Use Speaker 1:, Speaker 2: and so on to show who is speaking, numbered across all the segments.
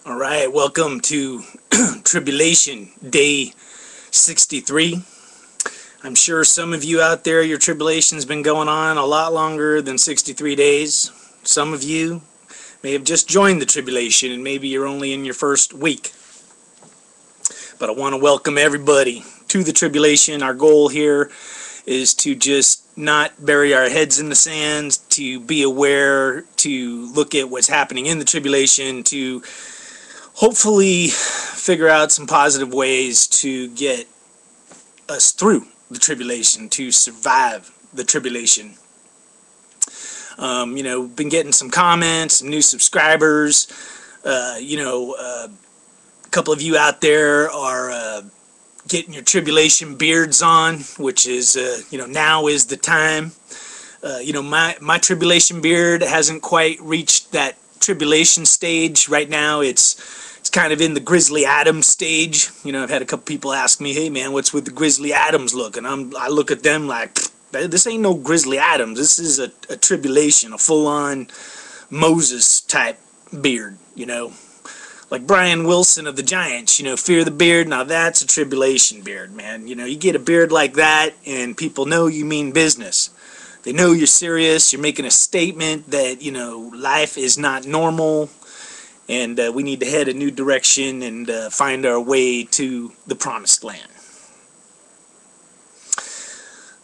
Speaker 1: All right, welcome to Tribulation Day 63. I'm sure some of you out there, your tribulation's been going on a lot longer than 63 days. Some of you may have just joined the tribulation and maybe you're only in your first week. But I want to welcome everybody to the tribulation. Our goal here is to just not bury our heads in the sand, to be aware, to look at what's happening in the tribulation, to hopefully figure out some positive ways to get us through the tribulation, to survive the tribulation. Been getting some comments, some new subscribers. A couple of you out there are getting your tribulation beards on, which is, now is the time. My tribulation beard hasn't quite reached that tribulation stage. Right now it's kind of in the Grizzly Adams stage. I've had a couple people ask me, hey man, what's with the Grizzly Adams look? And I look at them like, this ain't no Grizzly Adams. This is a tribulation, a full-on Moses type beard, like Brian Wilson of the Giants, fear the beard. Now that's a tribulation beard, man. You get a beard like that and people know you mean business. They know you're serious. You're making a statement that, life is not normal and we need to head a new direction and find our way to the promised land.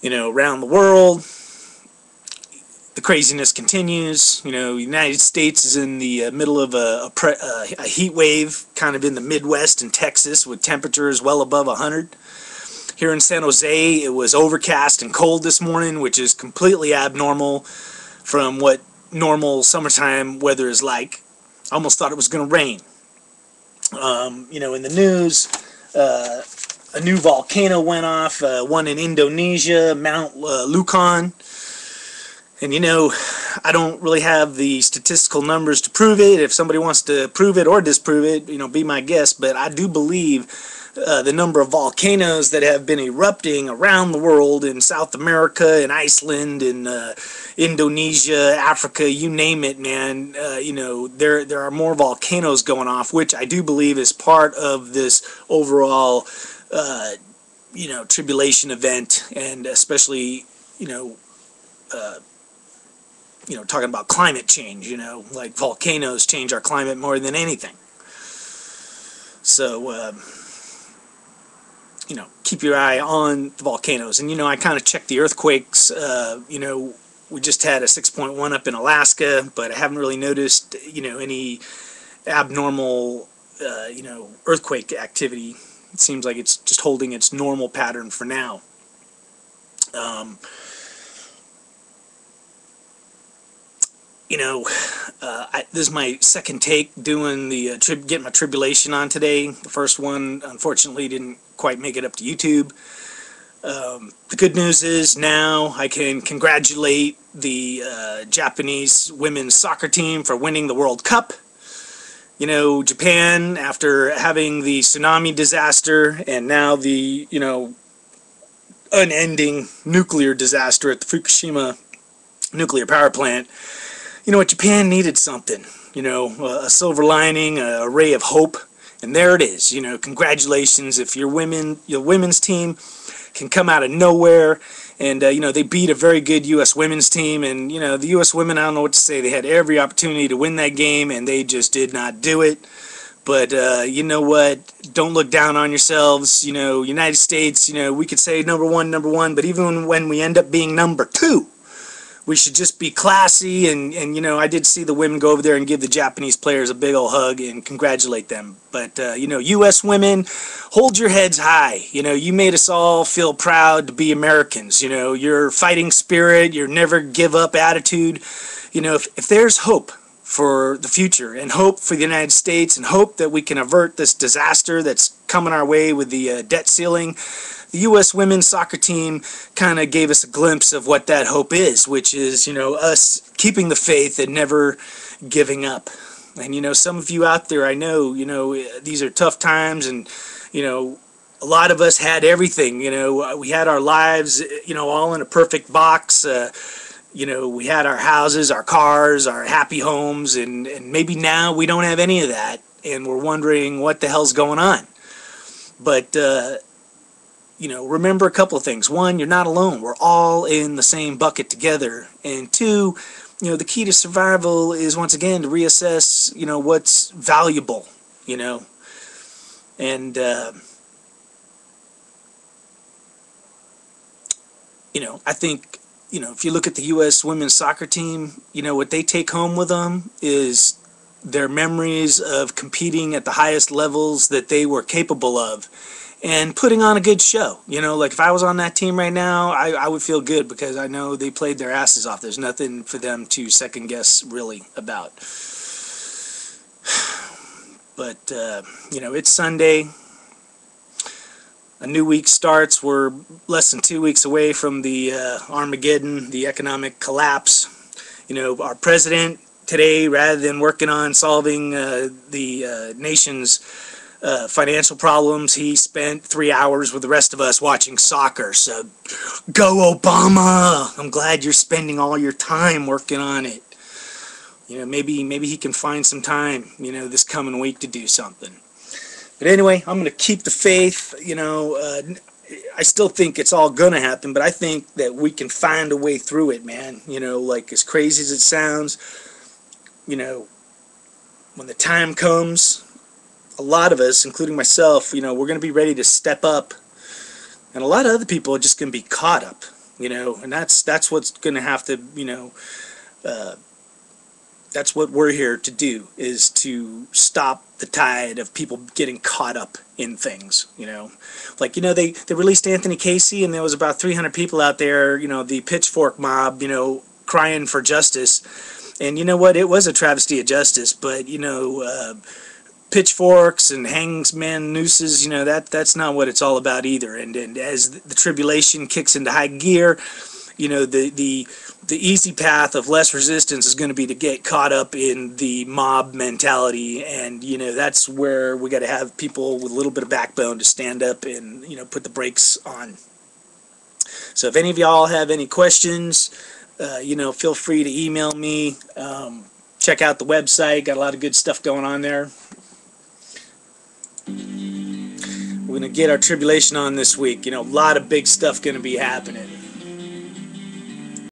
Speaker 1: Around the world, the craziness continues. The United States is in the middle of a heat wave, kind of in the Midwest and Texas, with temperatures well above 100. Here in San Jose, it was overcast and cold this morning, which is completely abnormal from what normal summertime weather is like. I almost thought it was going to rain. In the news, a new volcano went off, one in Indonesia, Mount Lukan. And I don't really have the statistical numbers to prove it. If somebody wants to prove it or disprove it, be my guest. But I do believe the number of volcanoes that have been erupting around the world, in South America, in Iceland, in Indonesia, Africa, you name it, man. There are more volcanoes going off, which I do believe is part of this overall, tribulation event, and especially, talking about climate change, like volcanoes change our climate more than anything. So, keep your eye on the volcanoes. And, I kind of checked the earthquakes. We just had a 6.1 up in Alaska, but I haven't really noticed, any abnormal, earthquake activity. It seems like it's just holding its normal pattern for now. This is my second take doing the getting my tribulation on today. The first one, unfortunately, didn't quite make it up to YouTube. The good news is now I can congratulate the Japanese women's soccer team for winning the World Cup. Japan, after having the tsunami disaster and now the, unending nuclear disaster at the Fukushima nuclear power plant, Japan needed something, a silver lining, a ray of hope, and there it is. Congratulations if your women's team can come out of nowhere, and they beat a very good U.S. women's team, and the U.S. women, I don't know what to say. They had every opportunity to win that game, and they just did not do it. But you know what? Don't look down on yourselves. United States, we could say number one, but even when we end up being number 2. We should just be classy, and I did see the women go over there and give the Japanese players a big old hug and congratulate them. But, U.S. women, hold your heads high. You made us all feel proud to be Americans. Your fighting spirit, your never give up attitude. If there's hope for the future and hope for the United States and hope that we can avert this disaster that's coming our way with the debt ceiling, the U.S. women's soccer team kind of gave us a glimpse of what that hope is, which is, us keeping the faith and never giving up. And, some of you out there, I know, these are tough times, and, a lot of us had everything. We had our lives, all in a perfect box. We had our houses, our cars, our happy homes, and maybe now we don't have any of that. and we're wondering what the hell's going on. But remember a couple of things. One, you're not alone. We're all in the same bucket together. And two, the key to survival is, once again, to reassess, what's valuable, and I think, if you look at the U.S. women's soccer team, what they take home with them is their memories of competing at the highest levels that they were capable of and putting on a good show. Like if I was on that team right now, I would feel good because I know they played their asses off. There's nothing for them to second guess really about. But, it's Sunday. A new week starts. We're less than 2 weeks away from the Armageddon, the economic collapse. Our president today, rather than working on solving the nation's financial problems, he spent 3 hours with the rest of us watching soccer. So, go Obama! I'm glad you're spending all your time working on it. Maybe he can find some time, this coming week to do something. But anyway, I'm going to keep the faith. I still think it's all going to happen, but I think that we can find a way through it, man. Like as crazy as it sounds, when the time comes, a lot of us, including myself, we're going to be ready to step up. And a lot of other people are just going to be caught up, and that's what's going to have to, that's what we're here to do, is to stop the tide of people getting caught up in things, Like, they released Anthony Casey, and there was about 300 people out there, the pitchfork mob, crying for justice. And you know what? It was a travesty of justice, but, pitchforks and hangsman nooses, that's not what it's all about either. And as the tribulation kicks into high gear, the easy path of less resistance is going to be to get caught up in the mob mentality, and that's where we got to have people with a little bit of backbone to stand up and put the brakes on. So if any of y'all have any questions, feel free to email me. Check out the website, got a lot of good stuff going on there. We're going to get our tribulation on this week. A lot of big stuff going to be happening.